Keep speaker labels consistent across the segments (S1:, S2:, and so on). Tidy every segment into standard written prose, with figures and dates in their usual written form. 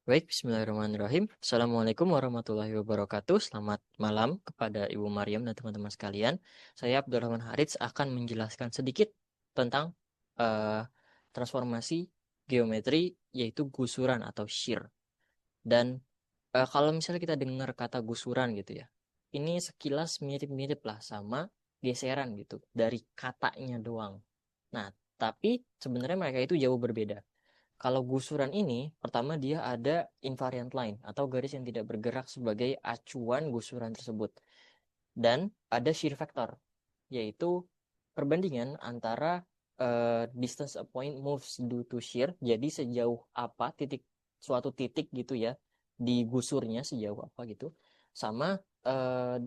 S1: Baik, bismillahirrahmanirrahim. Assalamualaikum warahmatullahi wabarakatuh. Selamat malam kepada Ibu Maryam dan teman-teman sekalian. Saya Abdurrahman Harits akan menjelaskan sedikit tentang eh, transformasi geometri, yaitu gusuran atau shear. Dan kalau misalnya kita dengar kata gusuran gitu ya, ini sekilas mirip-mirip lah sama geseran gitu, dari katanya doang. Nah, tapi sebenarnya mereka itu jauh berbeda. Kalau gusuran ini, pertama dia ada invariant line atau garis yang tidak bergerak sebagai acuan gusuran tersebut. Dan ada shear factor, yaitu perbandingan antara distance a point moves due to shear, jadi sejauh apa suatu titik gitu ya, di gusurnya sejauh apa gitu, sama uh,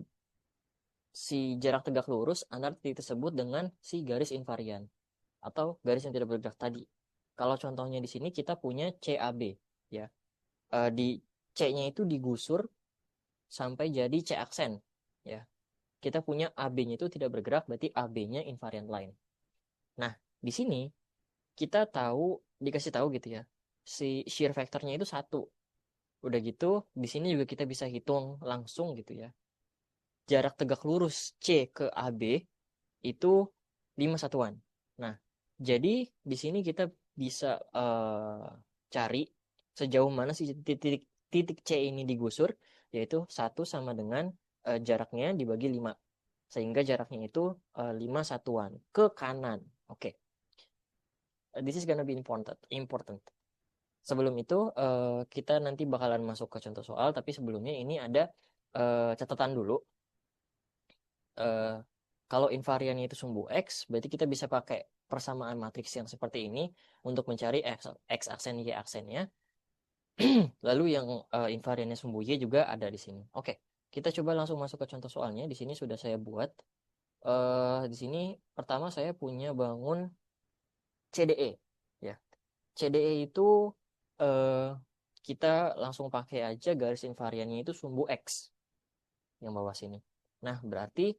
S1: si jarak tegak lurus antara titik tersebut dengan si garis invarian atau garis yang tidak bergerak tadi. Kalau contohnya di sini kita punya CAB ya. Di C-nya itu digusur sampai jadi C aksen ya. Kita punya AB-nya itu tidak bergerak, berarti AB-nya invariant line. Nah, di sini kita dikasih tahu gitu ya. Si shear factornya itu satu. Udah gitu, di sini juga kita bisa hitung langsung gitu ya. Jarak tegak lurus C ke AB itu 5 satuan. Nah, jadi di sini kita bisa cari sejauh mana sih titik titik C ini digusur, yaitu satu sama dengan jaraknya dibagi 5. Sehingga jaraknya itu 5 satuan ke kanan. Oke, this is gonna be important. Sebelum itu kita nanti bakalan masuk ke contoh soal, tapi sebelumnya ini ada catatan dulu. eh, Kalau invariannya itu sumbu X, berarti kita bisa pakai persamaan matriks yang seperti ini untuk mencari X aksen Y aksennya. Lalu yang invariannya sumbu Y juga ada di sini. Oke, kita coba langsung masuk ke contoh soalnya. Di sini sudah saya buat. Di sini pertama saya punya bangun CDE. Ya, CDE itu eh, kita langsung pakai aja garis invariannya itu sumbu X yang bawah sini. Nah, berarti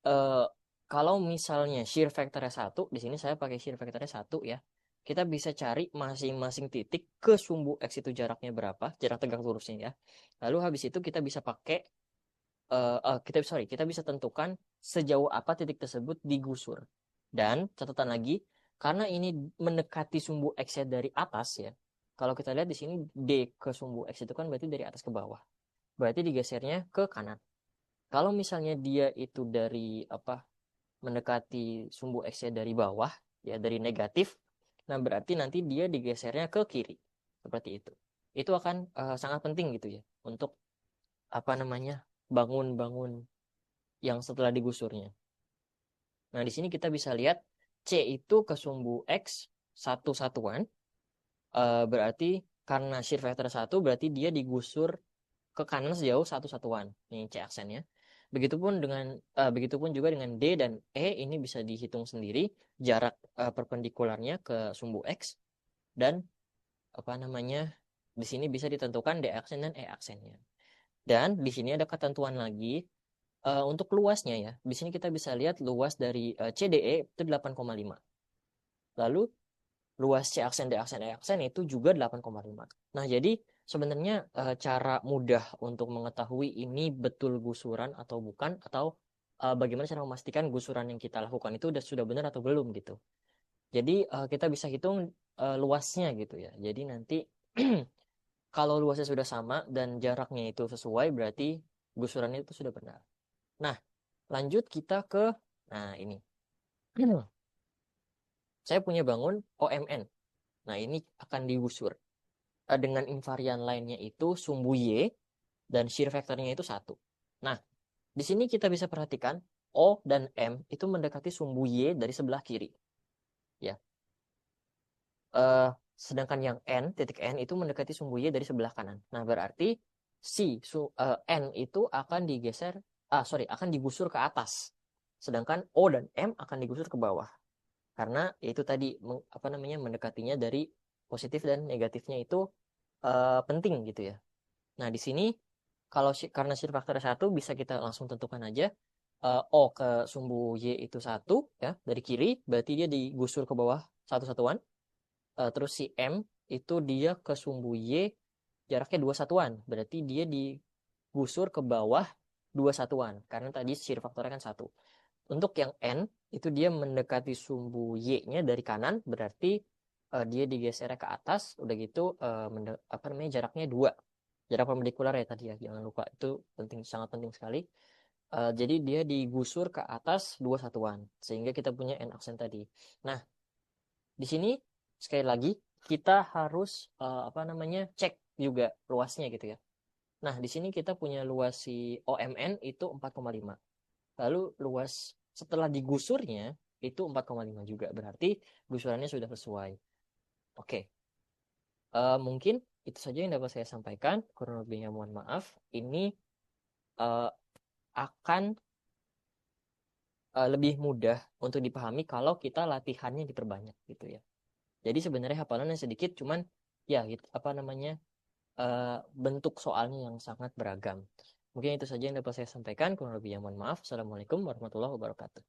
S1: eh, kalau misalnya shear factornya satu, di sini saya pakai shear factornya satu ya. Kita bisa cari masing-masing titik ke sumbu X itu jaraknya berapa, jarak tegak lurusnya ya. Lalu habis itu kita bisa pakai, kita bisa tentukan sejauh apa titik tersebut digusur. Dan catatan lagi, karena ini mendekati sumbu X-nya dari atas ya. Kalau kita lihat di sini D ke sumbu X itu kan berarti dari atas ke bawah. Berarti digesernya ke kanan. Kalau misalnya dia itu dari mendekati sumbu X-nya dari bawah, ya dari negatif, nah berarti nanti dia digesernya ke kiri. Seperti itu. Itu akan sangat penting gitu ya untuk bangun-bangun yang setelah digusurnya. Nah, di sini kita bisa lihat C itu ke sumbu X satu satuan, berarti karena shear factor satu berarti dia digusur ke kanan sejauh satu satuan. Ini C aksennya. Begitupun juga dengan D dan E, ini bisa dihitung sendiri jarak perpendikularnya ke sumbu X, dan apa namanya di sini bisa ditentukan D aksen dan E aksennya. Dan di sini ada ketentuan lagi untuk luasnya ya. Di sini kita bisa lihat luas dari CDE itu 8,5. Lalu luas C aksen, D aksen, E aksen itu juga 8,5. Nah, jadi sebenarnya cara mudah untuk mengetahui ini betul gusuran atau bukan, atau bagaimana cara memastikan gusuran yang kita lakukan itu sudah benar atau belum gitu. Jadi kita bisa hitung luasnya gitu ya. Jadi nanti kalau luasnya sudah sama dan jaraknya itu sesuai, berarti gusurannya itu sudah benar. Nah, lanjut kita ke, nah ini. Saya punya bangun OMN. Nah, ini akan digusur. Dengan invarian lainnya itu sumbu Y dan shear factornya itu satu. Nah, di sini kita bisa perhatikan O dan M itu mendekati sumbu Y dari sebelah kiri. Ya. Eh, Sedangkan yang titik N itu mendekati sumbu Y dari sebelah kanan. Nah, berarti N itu akan akan digusur ke atas. Sedangkan O dan M akan digusur ke bawah. Karena itu tadi mendekatinya dari positif dan negatifnya itu penting gitu ya. Nah, di sini karena shear factor satu bisa kita langsung tentukan aja O ke sumbu Y itu satu ya dari kiri, berarti dia digusur ke bawah satu satuan. Terus si M itu dia ke sumbu Y jaraknya 2 satuan. Berarti dia digusur ke bawah 2 satuan. Karena tadi shear faktornya kan 1. Untuk yang N, itu dia mendekati sumbu Y-nya dari kanan. Berarti dia digeser ke atas. Udah gitu jaraknya 2. Jarak perpendikular ya tadi ya. Jangan lupa. Itu penting, sangat penting sekali. Jadi dia digusur ke atas 2 satuan. Sehingga kita punya N aksen tadi. Nah, di sini sekali lagi kita harus cek juga luasnya gitu ya. Nah, di sini kita punya luas si OMN itu 4,5. Lalu luas setelah digusurnya itu 4,5 juga. Berarti gusurannya sudah sesuai. Oke. Mungkin itu saja yang dapat saya sampaikan. Kurang lebihnya mohon maaf. Ini uh, akan lebih mudah untuk dipahami kalau kita latihannya diperbanyak gitu ya. Jadi sebenarnya hafalannya sedikit, cuman ya gitu, bentuk soalnya yang sangat beragam. Mungkin itu saja yang dapat saya sampaikan. Kurang lebihnya mohon maaf. Assalamualaikum warahmatullahi wabarakatuh.